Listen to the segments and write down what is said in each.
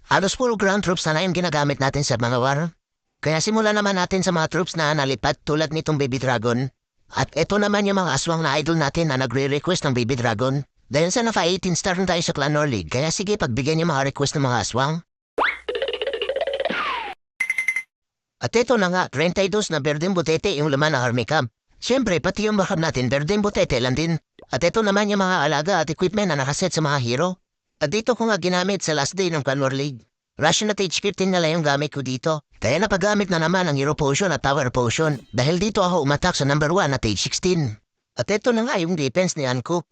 Halos puro ground troops na yung ginagamit natin sa mga war. Kaya simulan naman natin sa mga troops na nalipat tulad nitong Baby Dragon. At eto naman yung mga aswang na idol natin na nagre-request ng Baby Dragon. Dahil sa naka 18 star na tayo sa Clan Norleague, kaya sige pagbigyan yung mga request ng mga aswang. At ito na nga, 32 na berdeng butete yung laman ng army camp. Siyempre, pati yung bakam natin, berdeng butete lang din. At ito naman yung mga alaga at equipment na nakaset sa mga hero. At dito ko nga ginamit sa last day ng Clan Norleague. Russian at H 15 na lang yung gamit ko dito. Kaya napagamit na naman ang Hero Potion at Power Potion. Dahil dito ako umatak sa number 1 at H 16. At ito na nga yung defense ni Ancook.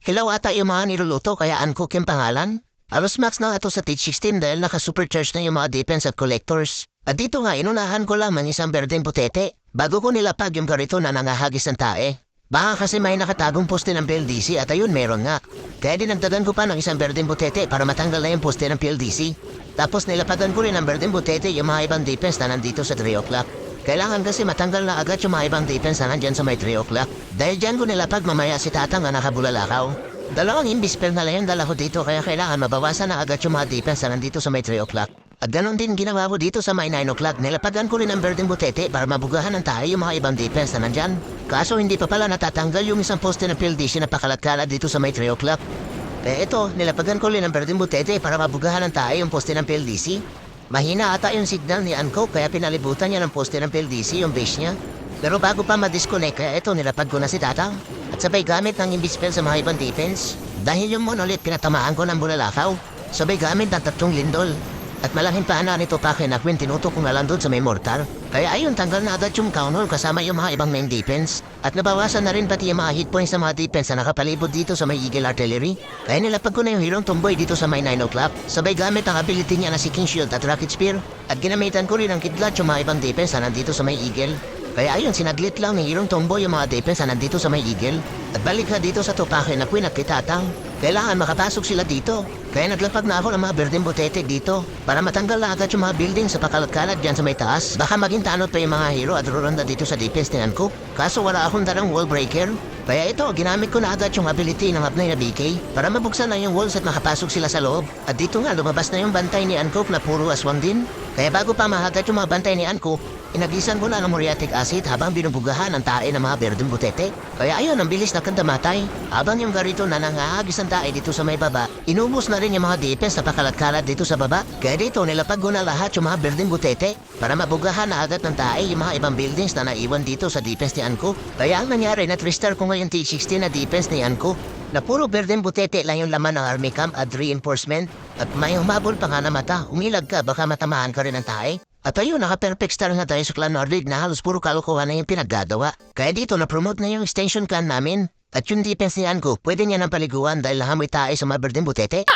Hilaw ata yung mga niluluto kaya Ancook yung pangalan. Alos max na ito sa H 16 dahil naka-supercharge na yung mga defense at collectors. At dito nga inunahan ko lamang isang berdeng butete bago ko nilapag yung karito na nangahagis ng tae. Baka kasi may nakatagong poste ng PLDC at ayun meron nga. Kaya dinagdagan ko pa ng isang berdeng butete para matanggal na yung poste ng PLDC. Tapos nilapagan ko rin ng berdeng butete yung mga ibang defense na nandito sa 3 o'clock. Kailangan kasi matanggal na agad yung mga ibang defense na nandyan sa may 3 o'clock. Dahil dyan ko nilapag mamaya si Tatang na nakabulalakaw. Dalawang imbispel na lang yung dala ko dito kaya kailangan mabawasan na agad yung mga defense na nandito sa may 3 o'clock. At ganon din ginawa ko dito sa may 9 o'clock. Nilapagan ko rin ang berdeng butete para mabugahan ng tayo yung mga ibang defense na nandyan. Kaso hindi pa pala natatanggal yung isang poste ng PLDC na pakalat-kalat dito sa may 3 o'clock. Kaya ito, nilapagan ko rin ang berdeng butete para mabugahan ng tayo yung poste ng PLDC. Mahina ata yung signal ni Anco kaya pinalibutan niya ng poste ng PLDC yung base niya. Pero bago pa ma-disconnect kaya ito nilapag ko na si Tatang. At sabay gamit ng imbispel sa mga ibang defense. Dahil yung monolith pinatamaan ko ng bulalakaw. Sabay gamit ng 3 lindol. At malaking paana nito pa kay Nakwin tinutok ko na lang doon sa may mortar. Kaya ayun tanggal na agad yung counter kasama yung mga ibang main defense. At nabawasan na rin pati yung mga hit points sa mga defense na nakapalibot dito sa may Eagle Artillery. Kaya nilapag ko na yung Hirong Tomboy dito sa may 9 o'clock. Sabay gamit ang ability niya na si King Shield at Rocket Spear. At ginamitan ko rin ang kidlat yung mga ibang defense na nandito sa may Eagle. Kaya ayun, sinaglit lang ni Hirong Tomboy yung mga defense na nandito sa may Eagle. At balik ka dito sa tupake na Queen at Kitatang. Kailangan makapasok sila dito. Kaya naglapag na ako ng mga berdeng butete dito. Para matanggal na agad yung mga building sa pakalat-kalat dyan sa may taas. Baka maging tanot pa yung mga hero at ruronda dito sa defense ni Anco. Kaso wala akong dalang wall breaker. Kaya ito, ginamit ko na agad yung ability ng Abnay na BK para mabuksan na yung walls at makapasok sila sa loob. At dito nga, lumabas na yung bantay ni Anco na puro aswang din. Kaya bago pa mahagat yung mga bantay ni Anco, inagisan ko na ng muriatic acid habang binubugahan ang tae ng mga berdeng butete. Kaya ayun, ang bilis na kandamatay. Habang yung garito na nangahagis ang tae dito sa may baba, inubos na rin yung mga defense na pakalat-kalat dito sa baba. Kaya dito, nilapag ko na lahat yung mga berdeng butete para mabugahan na agad ng tae yung mga ibang buildings na naiwan dito sa defense ni Anco. Kaya ang nangyari, na-restart ko ngayon T16 na defense ni Anco na puro berdeng butete lang yung laman ng army camp at reinforcement. At may humabol pa nga na mata. Umilag ka, baka matamaan ka rin ng tae. At ayun, naka-perfect star na tayo sa Clan Norleague na halos puro kalokohan na yung pinaggagawa. Kaya dito, na-promote na yung extension clan namin. At yung defense ni Anco, pwede niya ng paliguan dahil nahamoy tayo sa mga berdeng butete.